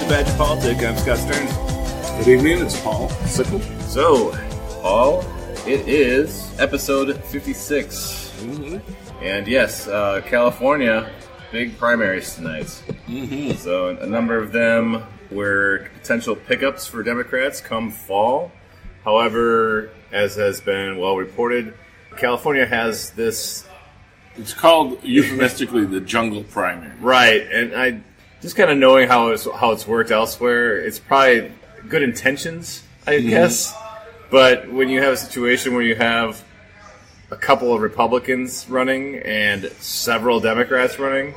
Badge of Politics. I'm Scott Stearns. Good evening, it's Paul Sickle. So, Paul, it is episode 56. Mm-hmm. And yes, California, big primaries tonight. Mm-hmm. So, a number of them were potential pickups for Democrats come fall. However, as has been well reported, California has this... It's called, euphemistically, the jungle primary. Right, and I just kind of knowing how it's worked elsewhere, it's probably good intentions, I guess. But when you have a situation where you have a couple of Republicans running and several Democrats running,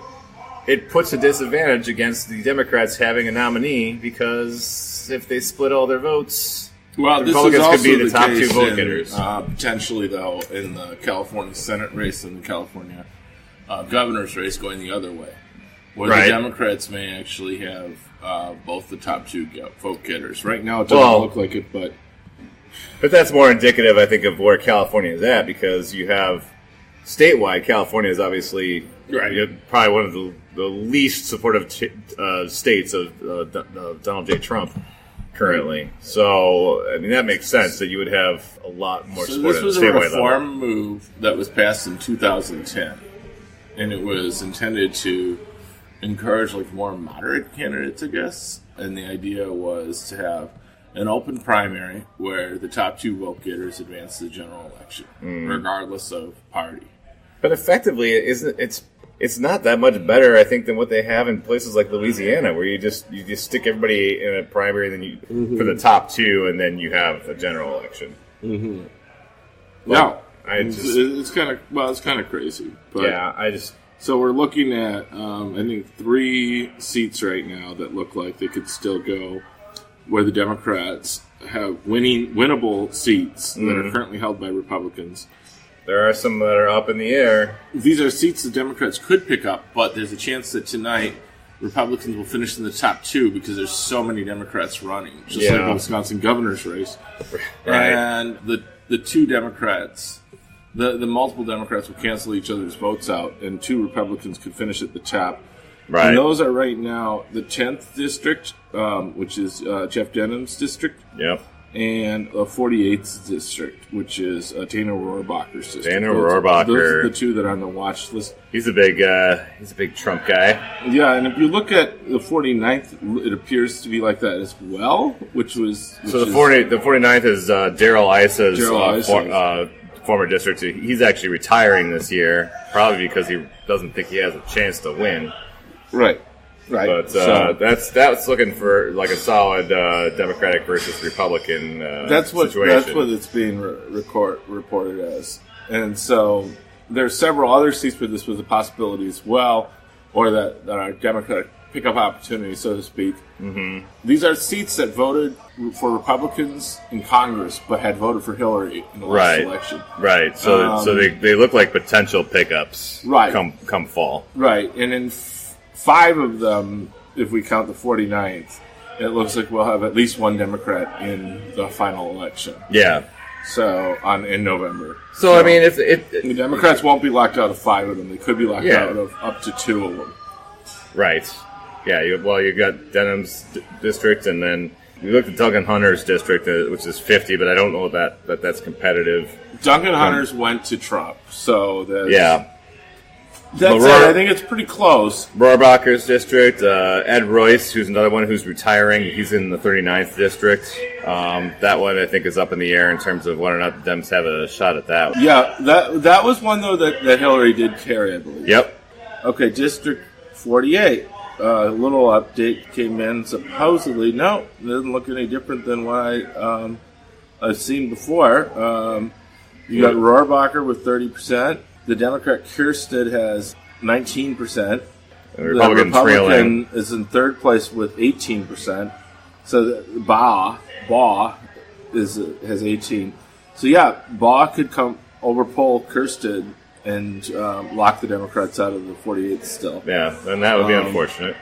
it puts a disadvantage against the Democrats having a nominee, because if they split all their votes, well, the this Republicans is also could be the the top case two vote in, getters. Potentially, though, in the California Senate race and the California governor's race going the other way, where Right. the Democrats may actually have both the top two vote getters. Right now, it doesn't look like it, but that's more indicative, I think, of where California is at, because you have statewide, California is obviously probably one of the least supportive states of Donald J. Trump currently. So, I mean, that makes sense that you would have a lot more support at the statewide level. This was a reform move that was passed in 2010, and it was intended to encourage more moderate candidates, I guess. And the idea was to have an open primary where the top two vote getters advance to the general election, regardless of party. But effectively, it's not that much better, I think, than what they have in places like Louisiana, where you just stick everybody in a primary, and then for the top two, and then you have a general election. Mm-hmm. Well, it's kind of crazy. But so we're looking at I think 3 seats right now that look like they could still go, where the Democrats have winnable seats that are currently held by Republicans. There are some that are up in the air. These are seats the Democrats could pick up, but there's a chance that tonight Republicans will finish in the top 2 because there's so many Democrats running, just like the Wisconsin governor's race. Right. And the two Democrats, the multiple Democrats will cancel each other's votes out, and 2 Republicans could finish at the top. Right. And those are right now the 10th district, which is Jeff Denham's district. Yep. And the 48th district, which is Dana Rohrabacher's district. Dana Rohrabacher. Those are the 2 that are on the watch list. He's a big Trump guy. Yeah, and if you look at the 49th, it appears to be like that as well, which the 49th is Darrell Issa's former district. He's actually retiring this year, probably because he doesn't think he has a chance to win. Right. But that's looking for like a solid Democratic versus Republican situation. That's what it's being reported as. And so there's several other seats where this was a possibility as well, or that are Democratic pickup opportunities, so to speak. Mm-hmm. These are seats that voted for Republicans in Congress, but had voted for Hillary in the last election. Right. So they look like potential pickups. Right. Come fall. Right. And in 5 of them, if we count the 49th, it looks like we'll have at least one Democrat in the final election. Yeah. So in November. So I mean, if the Democrats won't be locked out of 5 of them, they could be locked out of up to 2 of them. Right. Yeah. You got Denham's district, and then you look at Duncan Hunter's district, which is 50, but I don't know that's competitive. Duncan Hunter's went to Trump, so that's I think it's pretty close. Rohrabacher's district, Ed Royce, who's another one who's retiring, he's in the 39th district. That one I think is up in the air in terms of whether or not the Dems have a shot at that one. Yeah, that was one though that Hillary did carry, I believe. Yep. Okay, District 48. A little update came in. Supposedly, no, it doesn't look any different than what I've seen before. You got Rohrabacher with 30%. The Democrat Kirsten has 19%. The Republican is in 3rd place with 18%. So Baugh has 18. So yeah, Baugh could overpoll Kirsten and lock the Democrats out of the 48th still. Yeah, and that would be unfortunate.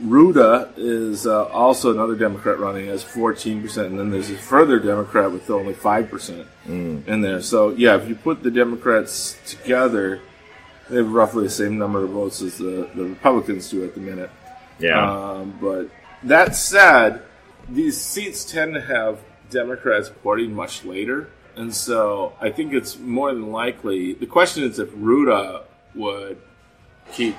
Ruda is also another Democrat running, has 14%, and then there's a further Democrat with only 5% in there. So, yeah, if you put the Democrats together, they have roughly the same number of votes as the Republicans do at the minute. Yeah. But that said, these seats tend to have Democrats reporting much later. And so I think it's more than likely. The question is if Ruta would keep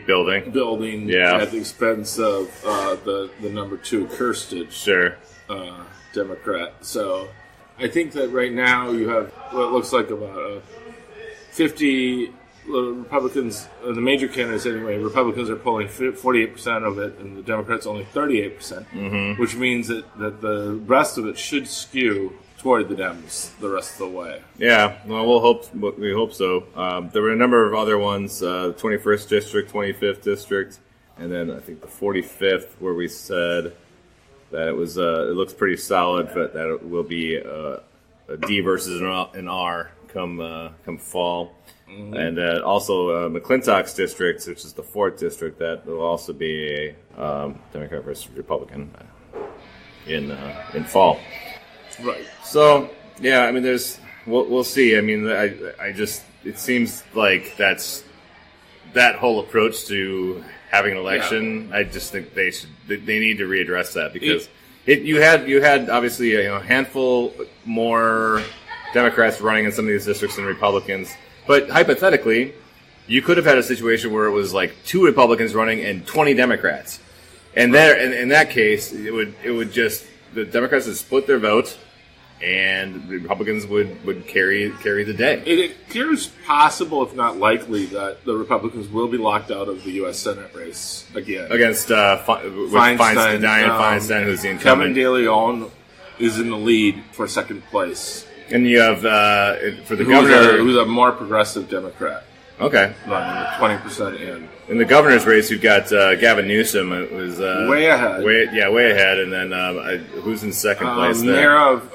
building at the expense of the number 2 Kirsten Democrat. So I think that right now you have what looks like about 50 Republicans, the major candidates anyway. Republicans are polling 48% of it, and the Democrats only 38%, which means that the rest of it should skew toward the Dems the rest of the way. Yeah, well, we hope so. There were a number of other ones: 21st district, 25th district, and then I think the 45th, where we said that it was. It looks pretty solid, but that it will be a D versus an R come fall. And also McClintock's district, which is the 4th district, that will also be a Democrat versus Republican in fall. Right. So yeah, I mean, we'll see. I mean, I just it seems like that whole approach to having an election. Yeah. I just think they need to readdress that because you had obviously a handful more Democrats running in some of these districts than Republicans. But hypothetically, you could have had a situation where it was like 2 Republicans running and 20 Democrats, and in that case, it would just the Democrats would split their vote, and the Republicans would carry the day. It appears possible, if not likely, that the Republicans will be locked out of the U.S. Senate race again against Dianne Feinstein, who's the incumbent. Kevin De Leon is in the lead for second place. And you have for the governor, who's a more progressive Democrat. Okay, running 20% in. In the governor's race, you've got Gavin Newsom, who's way ahead. Way ahead. And then who's in second place? Mayor of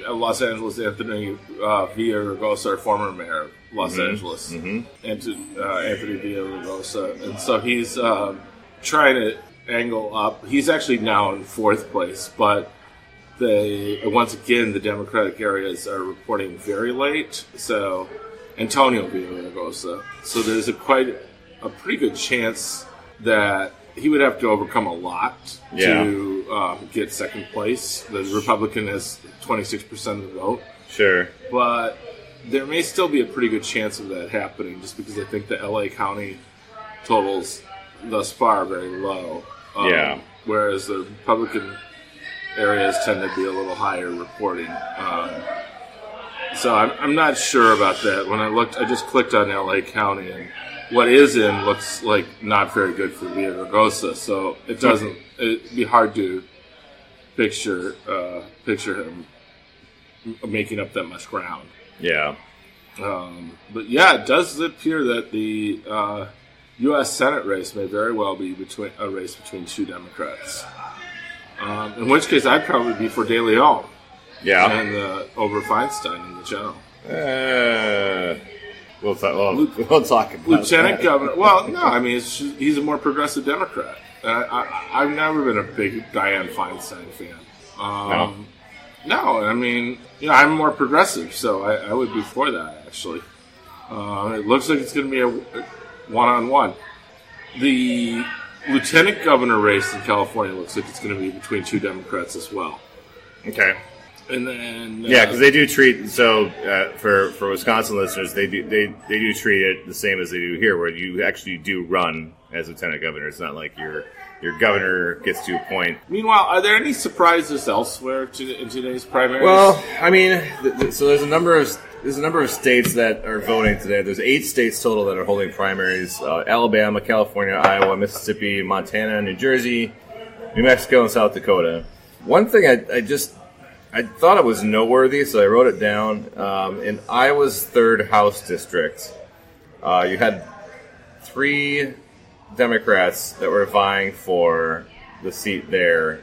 Los Angeles, Anthony Villaraigosa, former mayor of Los Angeles, Anthony Villaraigosa, and so he's trying to angle up. He's actually now in 4th place, but. Once again, the Democratic areas are reporting very late. So, Antonio Villaraigosa. So there's a pretty good chance that he would have to overcome a lot to get second place. The Republican has 26% of the vote. Sure. But there may still be a pretty good chance of that happening just because I think the LA County totals thus far are very low. Whereas the Republican areas tend to be a little higher reporting. So I'm not sure about that. When I just clicked on LA County, and what is in looks like not very good for Villaraigosa. So it'd be hard to picture him making up that much ground. Yeah. But yeah, it does appear that the U.S. Senate race may very well be a race between 2 Democrats. In which case, I'd probably be for De Leon. Yeah. And over Feinstein in the general. We'll talk about Lieutenant Governor. Well, no, I mean, he's a more progressive Democrat. I've never been a big Dianne Feinstein fan. No, I mean, I'm more progressive, so I would be for that, actually. It looks like it's going to be a one-on-one. The Lieutenant Governor race in California looks like it's going to be between 2 Democrats as well. Okay. And then because they do treat for Wisconsin listeners, they do treat it the same as they do here, where you actually do run as Lieutenant Governor. It's not like your governor gets to a point. Meanwhile, are there any surprises elsewhere in today's primaries? Well, I mean, so there's a number of states that are voting today. There's 8 states total that are holding primaries: Alabama, California, Iowa, Mississippi, Montana, New Jersey, New Mexico, and South Dakota. One thing I thought it was noteworthy, so I wrote it down. In Iowa's 3rd House district, you had 3 Democrats that were vying for the seat there.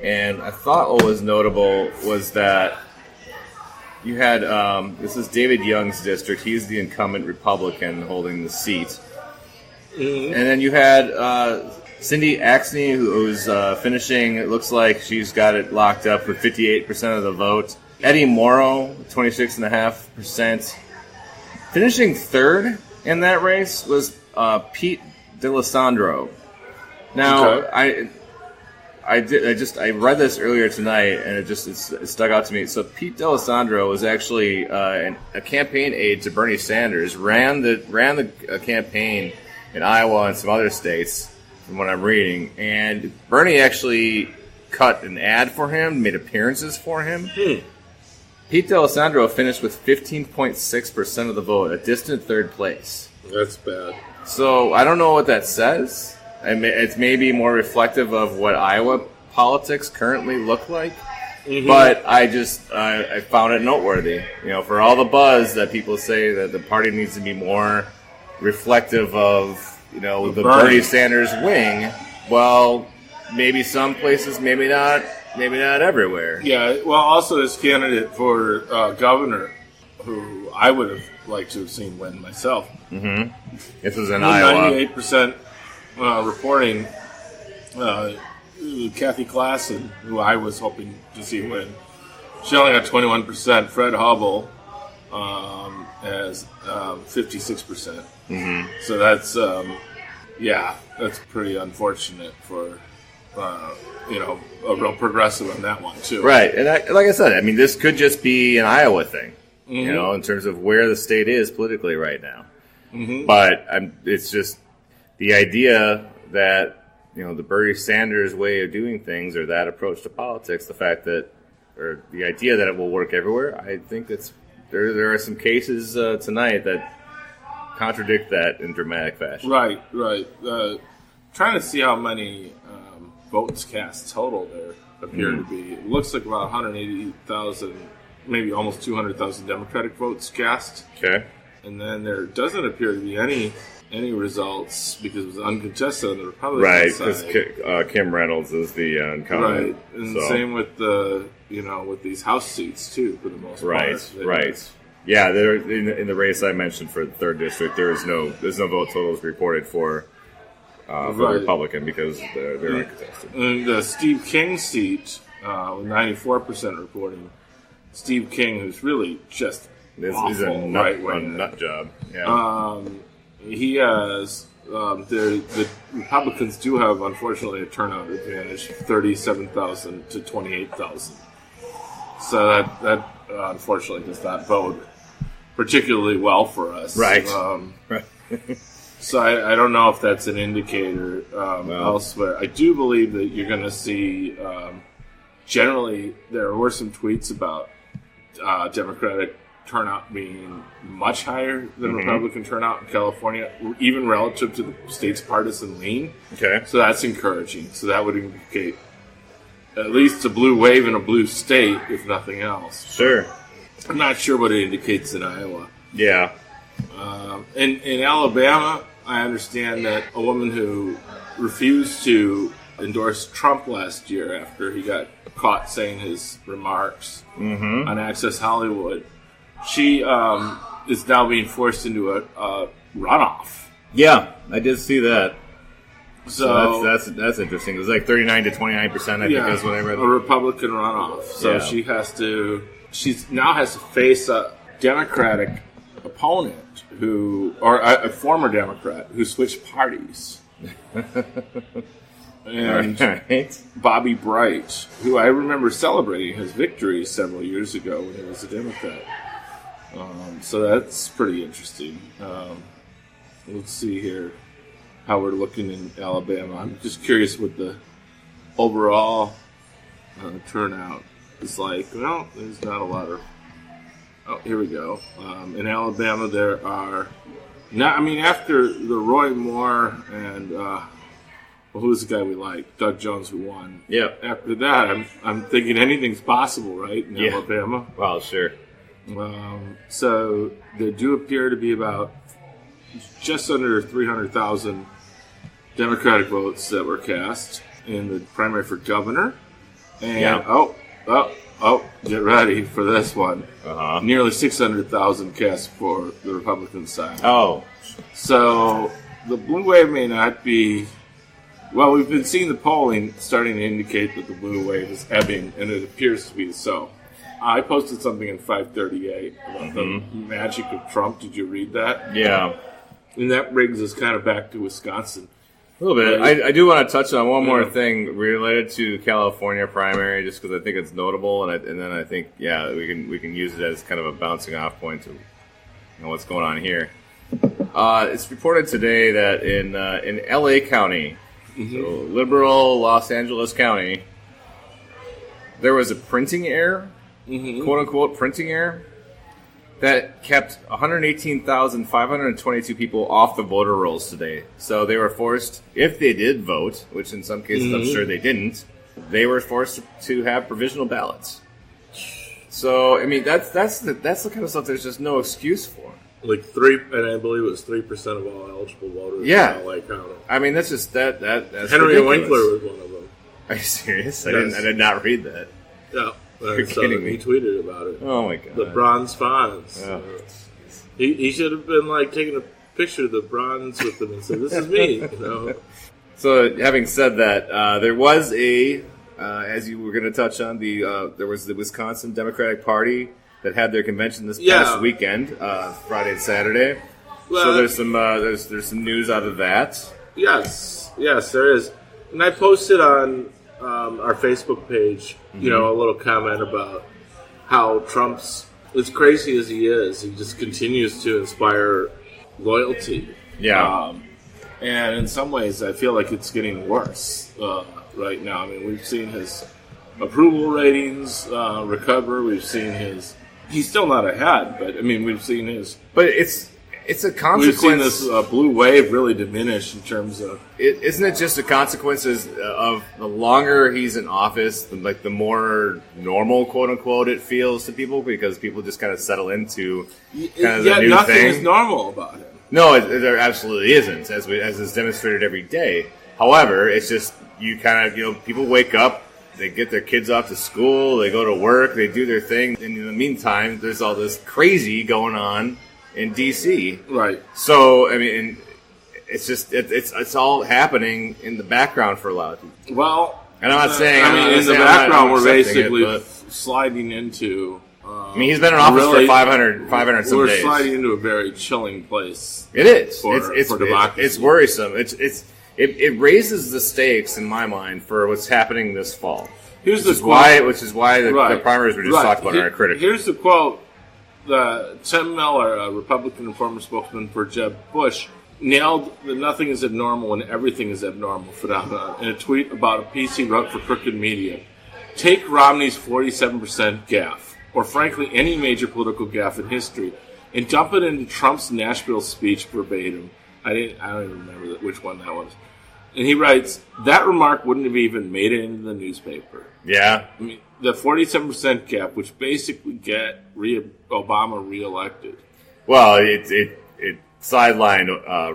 And I thought what was notable was that you had, this is David Young's district. He's the incumbent Republican holding the seat. Mm-hmm. And then you had Cindy Axne, who's finishing, it looks like she's got it locked up with 58% of the vote. Eddie Morrow, 26.5%. Finishing 3rd in that race was Pete D'Alessandro, Now, Okay. I read this earlier tonight, and it stuck out to me. So Pete D'Alessandro was actually a campaign aide to Bernie Sanders, ran the campaign in Iowa and some other states, from what I'm reading. And Bernie actually cut an ad for him, made appearances for him. Pete D'Alessandro finished with 15.6% of the vote, a distant third place. That's bad. So I don't know what that says. It's maybe more reflective of what Iowa politics currently look like. Mm-hmm. But I found it noteworthy. For all the buzz that people say that the party needs to be more reflective of, the Bernie Sanders wing. Well, maybe some places, maybe not everywhere. Yeah, well, also this candidate for governor, who I would have liked to have seen win myself. Mm-hmm. This was in Iowa. 98% reporting Kathy Klassen, who I was hoping to see win. She only got 21%. Fred Hubble has 56%. Mm-hmm. So that's that's pretty unfortunate for a real progressive on that one too. Right, and like I said, this could just be an Iowa thing, Mm-hmm. in terms of where the state is politically right now. Mm-hmm. But it's just the idea that the Bernie Sanders way of doing things, or that approach to politics, the idea that it will work everywhere. I think there are some cases tonight that contradict that in dramatic fashion. Right. Trying to see how many votes cast total there appear to be. It looks like about 180,000, maybe almost 200,000 Democratic votes cast. Okay. And then there doesn't appear to be any results because it was uncontested on the Republican side. Right, because Kim Reynolds is the incumbent. Right, and same with with these House seats too, for the most part. Right. Yeah, in the race I mentioned for the 3rd district, there's no vote totals reported for Republican because they're uncontested. And the Steve King seat, with 94% reporting, Steve King, who's really just He's a nut job. Yeah. He has the Republicans do have, unfortunately, a turnout advantage, 37,000 to 28,000. So that unfortunately does not bode particularly well for us. Right. So I don't know if that's an indicator elsewhere. I do believe that you're going to see. Generally, there were some tweets about Democratic turnout being much higher than Republican turnout in California, even relative to the state's partisan lean. Okay. So that's encouraging. So that would indicate at least a blue wave in a blue state, if nothing else. Sure. I'm not sure what it indicates in Iowa. Yeah. In Alabama, I understand that a woman who refused to endorse Trump last year after he got caught saying his remarks on Access Hollywood, she is now being forced into a runoff. Yeah, I did see that. So that's interesting. It was like 39 to 29%. I think that's what I read. A Republican runoff. So she now has to face a Democratic opponent or a former Democrat who switched parties. And right. Bobby Bright, who I remember celebrating his victory several years ago when he was a Democrat. So that's pretty interesting. Let's see here how we're looking in Alabama. I'm just curious what the overall turnout is like. Well, there's not a lot of... Oh, here we go. In Alabama, there are... after the Roy Moore and... who's the guy we like? Doug Jones, who won. Yeah. After that, I'm thinking anything's possible, right, in Alabama? Well, sure. So there do appear to be about just under 300,000 Democratic votes that were cast in the primary for governor. And, get ready for this one. Nearly 600,000 cast for the Republican side. Oh. So the blue wave may not be... Well, we've been seeing the polling starting to indicate that the blue wave is ebbing, and it appears to be so. I posted something in 538 about the magic of Trump. Did you read that? Yeah. And that brings us kind of back to Wisconsin. A little bit. I do want to touch on one more thing related to California primary, just because I think it's notable, and then I think we can use it as kind of a bouncing off point to what's going on here. It's reported today that in L.A. County, so liberal Los Angeles County, there was a printing error, quote unquote printing error, that kept 118,522 people off the voter rolls today. So they were forced, if they did vote, which in some cases I'm sure they didn't, they were forced to have provisional ballots. So I mean that's the kind of stuff there's just no excuse for. Like 3, and I believe it was 3% of all eligible voters. Yeah, in LA County. I mean that's just that's Henry ridiculous. Winkler was one of them. Are you serious? Yes. I did not read that. Yeah. You're kidding me. He tweeted about it. Oh my god. The bronze fonts. Oh. He should have been like taking a picture of the bronze with them and said, "This is me." You know. So, having said that, there was as you were going to touch on, there was the Wisconsin Democratic Party that had their convention this past weekend, Friday and Saturday. Well, so there's some there's some news out of that. Yes, there is, and I posted on our Facebook page, a little comment about how Trump's, as crazy as he is, he just continues to inspire loyalty. Yeah. And in some ways, I feel like it's getting worse right now. I mean, we've seen his approval ratings recover. We've seen he's still not ahead, but I mean, we've seen his. But it's a consequence. We've seen this blue wave really diminish in terms of. Isn't it just the consequences of the longer he's in office, the more normal, quote unquote, it feels to people, because people just kind of settle into kind of the new nothing thing. is normal about him. No, there absolutely isn't, as is demonstrated every day. However, it's just you kind of people wake up, they get their kids off to school, they go to work, they do their thing, and in the meantime, there's all this crazy going on in D.C. Right. So, I mean, it's just it's all happening in the background for a lot of people. Well, and I'm not saying. I mean, in the background, we're basically sliding into. I mean, he's been in office for 500 some we're days. We're sliding into a very chilling place. It is. For democracy. It's worrisome. It raises the stakes in my mind for what's happening this fall. Which is why the primaries were just talked about are critical. Here's the quote. Tim Miller, a Republican and former spokesman for Jeb Bush, nailed the "nothing is abnormal and everything is abnormal" phenomenon in a tweet about a piece he wrote for Crooked Media. Take Romney's 47% gaffe, or frankly any major political gaffe in history, and dump it into Trump's Nashville speech verbatim. I don't even remember which one that was. And he writes, that remark wouldn't have even made it into the newspaper. Yeah. I mean, the 47% gap, which basically get Obama reelected. Well, it sidelined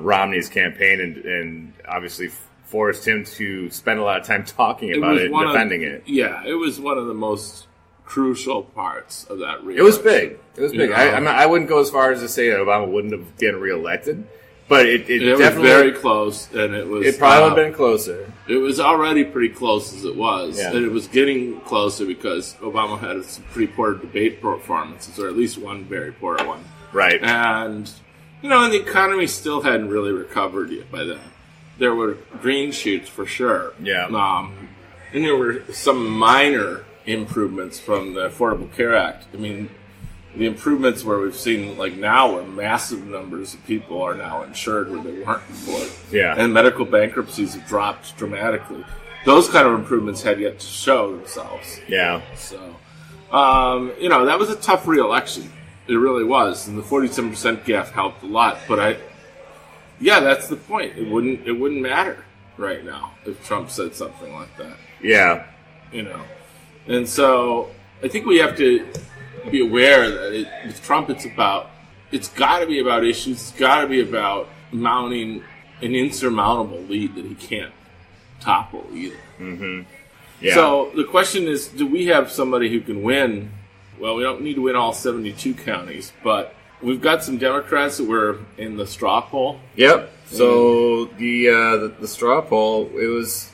Romney's campaign and obviously forced him to spend a lot of time talking about it and defending it. Yeah, it was one of the most crucial parts of that reelection. It was big. It was big. I wouldn't go as far as to say that Obama wouldn't have been reelected. But it definitely was very close, and it was. It probably would have been closer. It was already pretty close as it was, yeah. And it was getting closer because Obama had some pretty poor debate performances, or at least one very poor one. Right. And and the economy still hadn't really recovered yet by then. There were green shoots for sure. Yeah. And there were some minor improvements from the Affordable Care Act. I mean, the improvements where we've seen, like now, where massive numbers of people are now insured where they weren't before. Yeah. And medical bankruptcies have dropped dramatically. Those kind of improvements had yet to show themselves. Yeah. So, that was a tough re-election. It really was. And the 47% gaffe helped a lot. But that's the point. It wouldn't matter right now if Trump said something like that. Yeah. And so I think we have to be aware that with Trump, it's got to be about issues. It's got to be about mounting an insurmountable lead that he can't topple either. Mm-hmm. Yeah. So the question is, do we have somebody who can win? Well, we don't need to win all 72 counties, but we've got some Democrats that were in the straw poll. Yep. So the straw poll, it was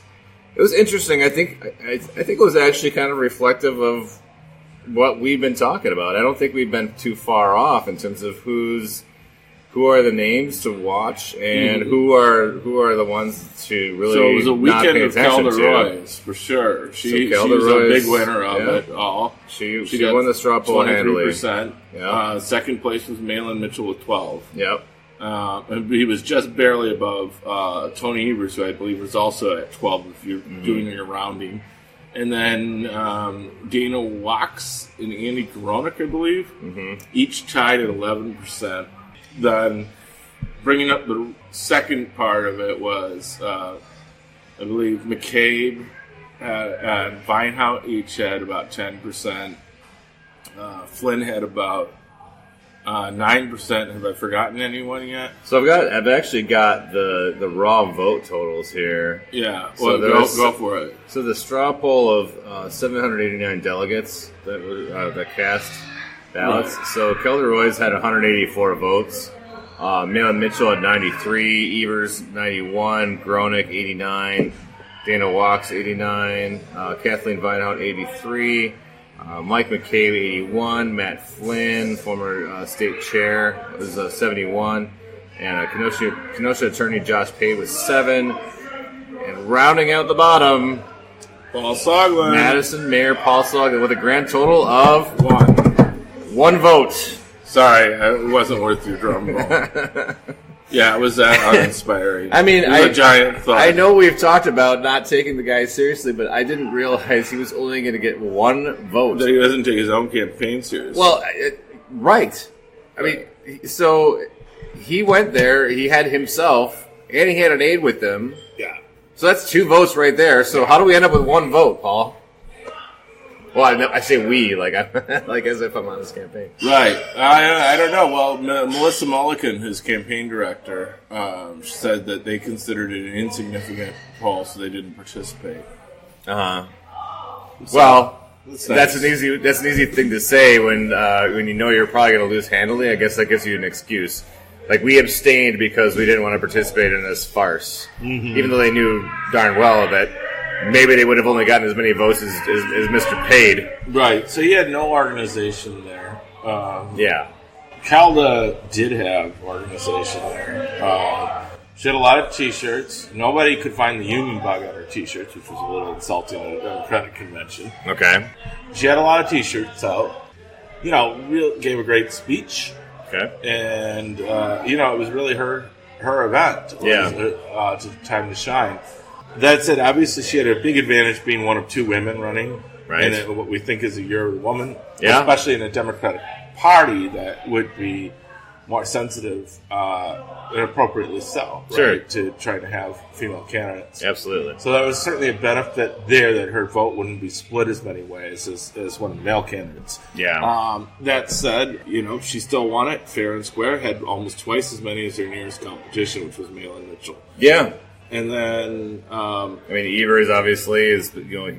interesting. I think it was actually kind of reflective of what we've been talking about. I don't think we've been too far off in terms of who's who are the names to watch and who are the ones to really So it was a not pay weekend of attention Kelda to. Roy's, for sure. She was a Roy's, big winner of it all. She got won the straw poll handily. 23%. Yeah. Second place was Malin Mitchell with 12. Yep. And he was just barely above Tony Evers, who I believe was also at 12 if you're doing your rounding. And then Dana Wax and Andy Koronic, I believe, each tied at 11%. Then bringing up the second part of it was, I believe, McCabe and Vinehout each had about 10%. Flynn had about 9%. Have I forgotten anyone yet? So I've actually got the raw vote totals here. Yeah, So well, go for it. So the straw poll of 789 delegates that cast ballots. Right. So Kelda Roy's had 184 votes. Malin Mitchell had 93, Evers 91, Gronick 89, Dana Wax 89, Kathleen Vinehout 83. Mike McCabe, 81. Matt Flynn, former state chair, was 71. And Kenosha attorney Josh Pate was 7. And rounding out the bottom, Paul Soglin. Madison Mayor Paul Soglin with a grand total of 1 vote. Sorry, it wasn't worth your drum roll. Yeah, it was that uninspiring. I mean, it was a giant thought. I know we've talked about not taking the guy seriously, but I didn't realize he was only going to get 1 vote. That he doesn't take his own campaign seriously. Well, right. I mean, so he went there, he had himself, and he had an aide with him. yeah. So that's 2 votes right there. So how do we end up with 1 vote, Paul? Well, I say we, like as if I'm on this campaign. Right. I don't know. Well, Melissa Mulligan, his campaign director, said that they considered it an insignificant poll, so they didn't participate. Well, That's that's nice. an easy thing to say when you know you're probably going to lose handily. I guess that gives you an excuse. Like, we abstained because we didn't want to participate in this farce, even though they knew darn well that maybe they would have only gotten as many votes as Mr. Paid. Right. So he had no organization there. Yeah. Calda did have organization there. She had a lot of T-shirts. Nobody could find the Union bug on her T-shirts, which was a little insulting at a Democratic convention. Okay. She had a lot of T-shirts out. Gave a great speech. Okay. And, it was really her event. Yeah. To time to shine. That said, obviously she had a big advantage being one of 2 women running. Right. And what we think is a year woman. Yeah. Especially in a Democratic Party that would be more sensitive, and appropriately so. Right, Sure. to try to have female candidates. Absolutely. So that was certainly a benefit there, that her vote wouldn't be split as many ways as one of the male candidates. Yeah. That said, she still won it fair and square, had almost twice as many as her nearest competition, which was Malin Mitchell. Yeah. And then, I mean, Evers obviously is,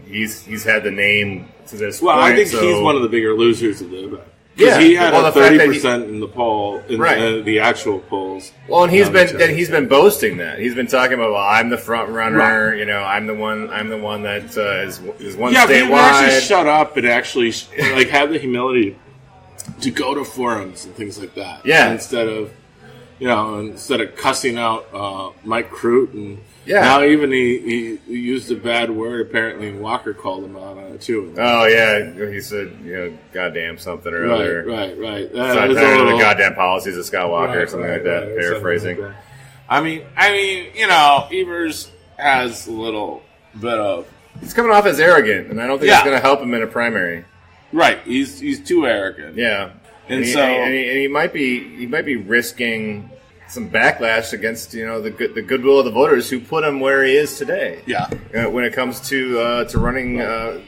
he's had the name to this well, point. I think so he's one of the bigger losers of the event. Yeah, Because he had well, a the fact that 30% in the poll, in Right. the actual polls. Well, and he's Then he's been boasting that. He's been talking about, well, I'm the front runner. Right. I'm the one that is one Yeah, but he actually statewide. shut up and actually have the humility to go to forums and things like that. Yeah. Instead of cussing out Mike Crute, and Yeah. now even he used a bad word apparently, and Walker called him out on it too. Oh yeah, he said goddamn something or other. Right. It's not tired of the goddamn policies of Scott Walker or something like that. Paraphrasing. Something like that. I mean, Evers has a little bit of He's coming off as arrogant, and I don't think Yeah. it's going to help him in a primary. right. He's too arrogant. Yeah, And he, so- and he might be risking some backlash against the goodwill of the voters who put him where he is today. Yeah. When it comes to running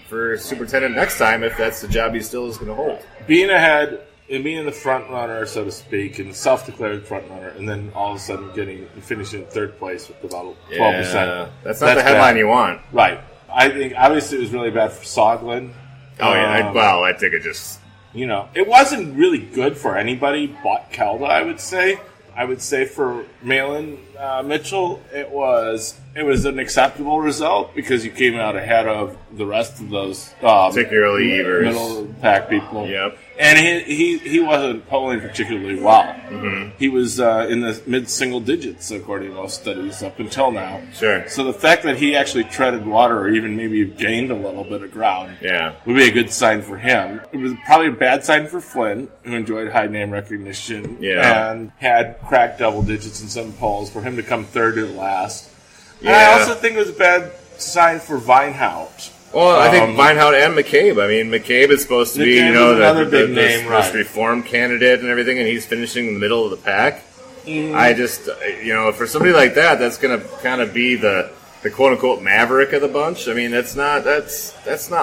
for superintendent next time, if that's the job he still is going to hold. Being ahead and being the front runner, so to speak, and self-declared front runner, and then all of a sudden finishing in 3rd place with about 12%. Yeah, that's not the headline you want. Right. I think obviously it was really bad for Soglin. Oh yeah, I think it just It wasn't really good for anybody but Calda, I would say. I would say for Malin, Mitchell, it was an acceptable result because you came out ahead of the rest of those, particularly Evers, middle of the pack people. Yep. And he wasn't polling particularly well. Mm-hmm. He was in the mid-single digits, according to most studies, up until now. Sure. So the fact that he actually treaded water or even maybe gained a little bit of ground would be a good sign for him. It was probably a bad sign for Flynn, who enjoyed high name recognition and had cracked double digits in some polls, for him to come third to last. Yeah. And I also think it was a bad sign for Vinehout. Well, I think Vinehout and McCabe. I mean, McCabe is supposed to be, the first reform candidate and everything, and he's finishing in the middle of the pack. Mm. I just, for somebody like that, that's going to kind of be the quote-unquote maverick of the bunch. I mean, that's not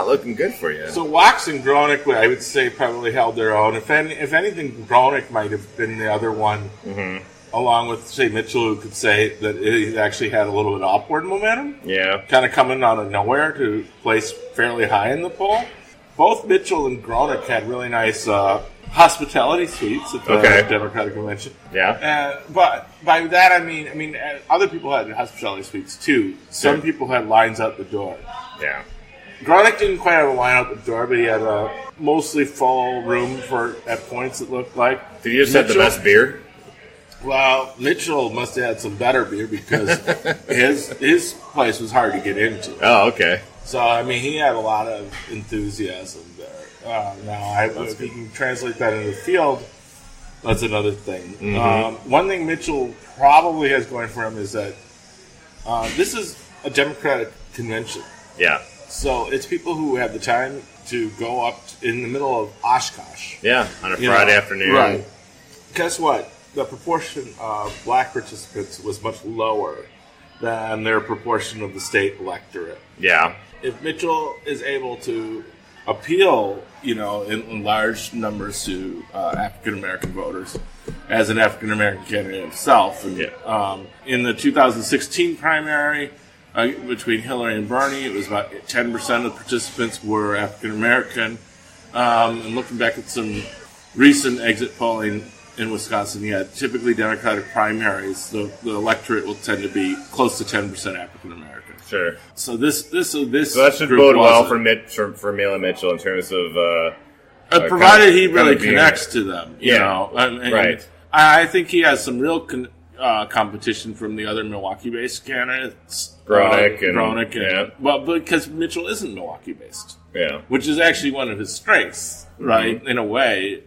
looking good for you. So Wax and Gronick, I would say, probably held their own. If anything, Gronick might have been the other one. Mm-hmm. Along with, say, Mitchell, who could say that he actually had a little bit of upward momentum. Yeah. Kind of coming out of nowhere to place fairly high in the poll. Both Mitchell and Gronick had really nice hospitality suites at the Democratic Convention. Yeah. But by that, I mean, other people had hospitality suites, too. Some people had lines out the door. Yeah. Gronick didn't quite have a line out the door, but he had a mostly full room at points, it looked like. Did he just have the best beer? Well, Mitchell must have had some better beer because his place was hard to get into. Oh, okay. So, I mean, he had a lot of enthusiasm there. Now, if he can translate that into the field, that's another thing. Mm-hmm. One thing Mitchell probably has going for him is that this is a Democratic convention. Yeah. So, it's people who have the time to go up in the middle of Oshkosh. Yeah, on a Friday afternoon. Right. Guess what? The proportion of black participants was much lower than their proportion of the state electorate. Yeah. If Mitchell is able to appeal, in large numbers to African-American voters as an African-American candidate himself, and, in the 2016 primary between Hillary and Bernie, it was about 10% of participants were African-American. And looking back at some recent exit polling in Wisconsin, typically Democratic primaries, the electorate will tend to be close to 10% African American. Sure. So this so that should bode well for Maila Mitchell in terms of provided he really connects to them. You know, right. I think he has some real competition from the other Milwaukee-based candidates, Gronick, well, because Mitchell isn't Milwaukee-based. Yeah, which is actually one of his strengths, right? Mm-hmm. In a way.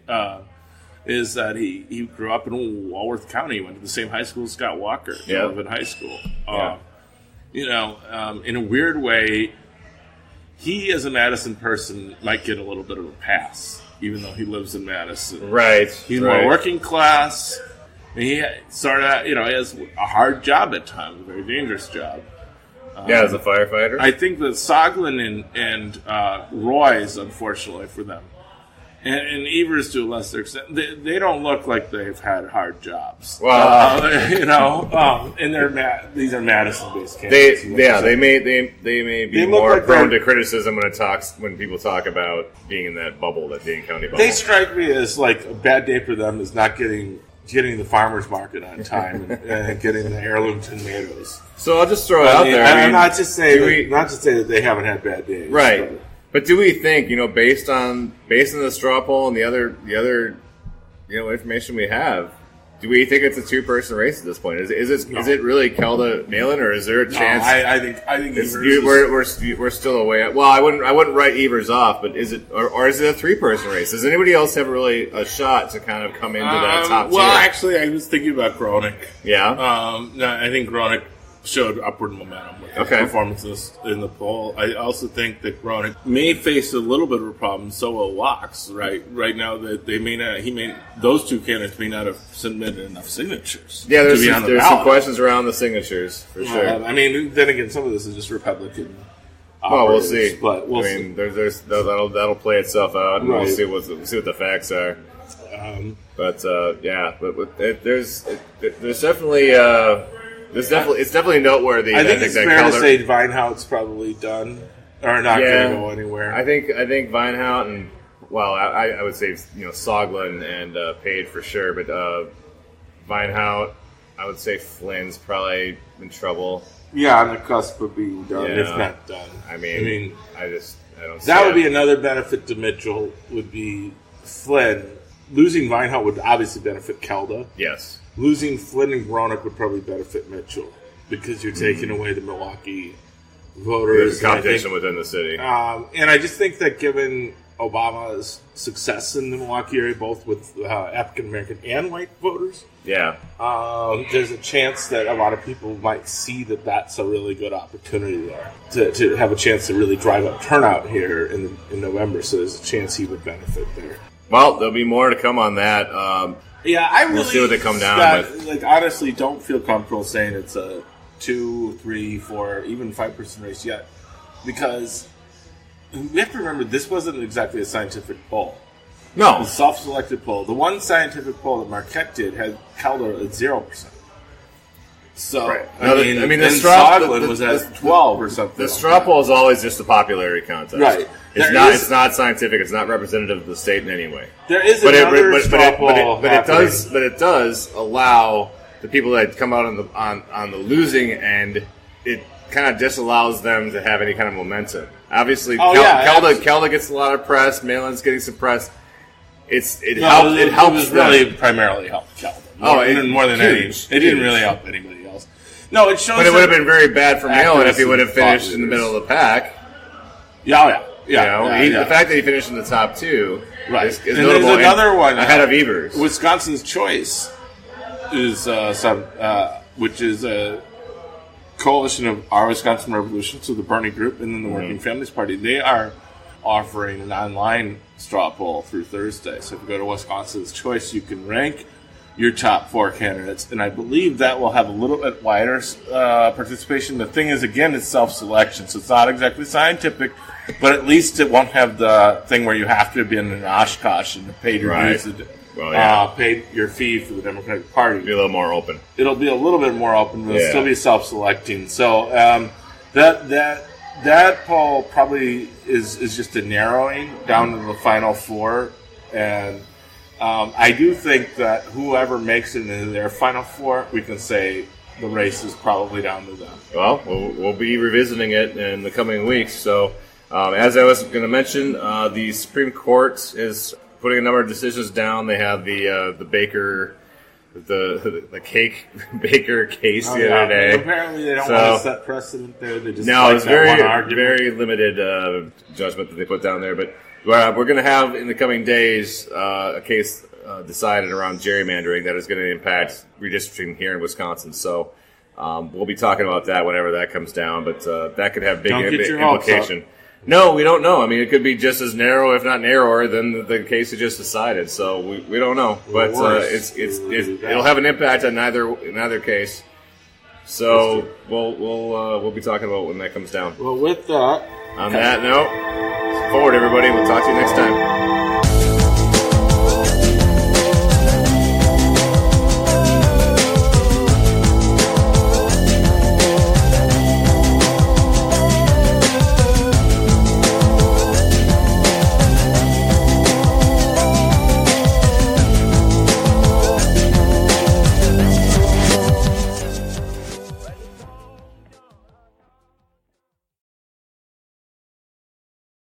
Is that he grew up in Walworth County. He went to the same high school as Scott Walker, Sullivan High School. In a weird way, he as a Madison person might get a little bit of a pass, even though he lives in Madison. Right. He's more working class. And he sort of, he has a hard job at times, a very dangerous job. As a firefighter. I think that Soglin and Roy's, unfortunately for them, and Evers to a lesser extent, they don't look like they've had hard jobs. Well, and these are Madison-based candidates. They may be more like prone to criticism when people talk about being in that bubble, that Dane County bubble. They strike me as like a bad day for them is not getting the farmer's market on time and getting the heirloom tomatoes. So I'll just throw it out there. I'm not to say that they haven't had bad days, right? But do we think, based on the straw poll and the other information we have, do we think it's a two-person race at this point? Is it really Kelda Malin, or is there a chance? I think we're still away. Well, I wouldn't write Evers off, but is it or is it a three-person race? Does anybody else have really a shot to kind of come into that top tier? Well, actually, I was thinking about Gronick. Yeah. I think Gronick showed upward momentum with his performances in the poll. I also think that Gronick may face a little bit of a problem. So will Wax. Right now, that those two candidates may not have submitted enough signatures. Yeah, there's some questions around the signatures for sure. Then again, some of this is just Republican. Well, we'll see. But we'll see. That'll play itself out, and we'll see what the facts are. There's definitely. It's definitely noteworthy. I think it's fair to say Vinehout's probably done or not going to go anywhere. I think Vinehout and I would say Soglin and Page for sure, but Vinehout I would say Flynn's probably in trouble. Yeah, on the cusp of being done, Yeah. if not done. I mean, I don't see that would it. be another benefit to Mitchell, would be Flynn. Losing Vinehart would obviously benefit Kelda. Yes. Losing Flynn and Groenick would probably benefit Mitchell, because you're taking away the Milwaukee voters. There's competition within the city. And I just think that given Obama's success in the Milwaukee area, both with African American and white voters, Yeah. there's a chance that a lot of people might see that that's a really good opportunity there to have a chance to really drive up turnout here in November. So there's a chance he would benefit there. Well, there'll be more to come on that. Yeah, I really We'll see what they come down Scott, with. Like, honestly, don't feel comfortable saying it's a 2, 3, 4, even 5% race yet, because we have to remember this wasn't exactly a scientific poll. It No. was a self-selected poll. The one scientific poll that Marquette did had Calder at 0%. So, Right. I No, mean, the and straw- Soglin was at 12 or something. The like straw that. poll is always just a popularity contest. Right. It's not scientific. It's not representative of the state in any way. There is another straw poll but it happening. does allow the people that come out on the losing end. It kind of disallows them to have any kind of momentum. Obviously, Kelda gets a lot of press. Malin's getting some press. It helps. was really primarily helped Kelda. More than huge. It didn't really help anybody else. No, it shows. But it would have been very bad for Malin if he accuracy would have finished thought in the middle of the pack. Yeah. The fact that he finished in the top two, Right. is And notable. there's another one ahead of Evers. Wisconsin's Choice is which is a coalition of Our Wisconsin Revolution, so the Bernie Group, and then the Working Families Party. They are offering an online straw poll through Thursday. So if you go to Wisconsin's Choice, you can rank your top 4 candidates, and I believe that will have a little bit wider participation. The thing is, again, it's self-selection, so it's not exactly scientific, but at least it won't have the thing where you have to be in an Oshkosh and paid your dues, paid your fee for the Democratic Party. Be a little more open. It'll be a little bit more open, but it'll still be self-selecting. So that poll probably is just a narrowing down to the final 4, and I do think that whoever makes it into their final 4, we can say the race is probably down to them. Well, we'll be revisiting it in the coming weeks. So, as I was going to mention, the Supreme Court is putting a number of decisions down. They have the Baker, the cake Baker case the other day. Apparently, they don't want to set precedent there. They just it's one argument. very limited judgment that they put down there. But we're going to have in the coming days a case decided around gerrymandering that is going to impact redistricting here in Wisconsin. So we'll be talking about that whenever that comes down. But that could have big implication. No, we don't know. I mean, it could be just as narrow, if not narrower, than the case we just decided. So we don't know. But it'll have an impact on neither case. So we'll be talking about when that comes down. Well, with that, on that note, forward everybody. We'll talk to you next time.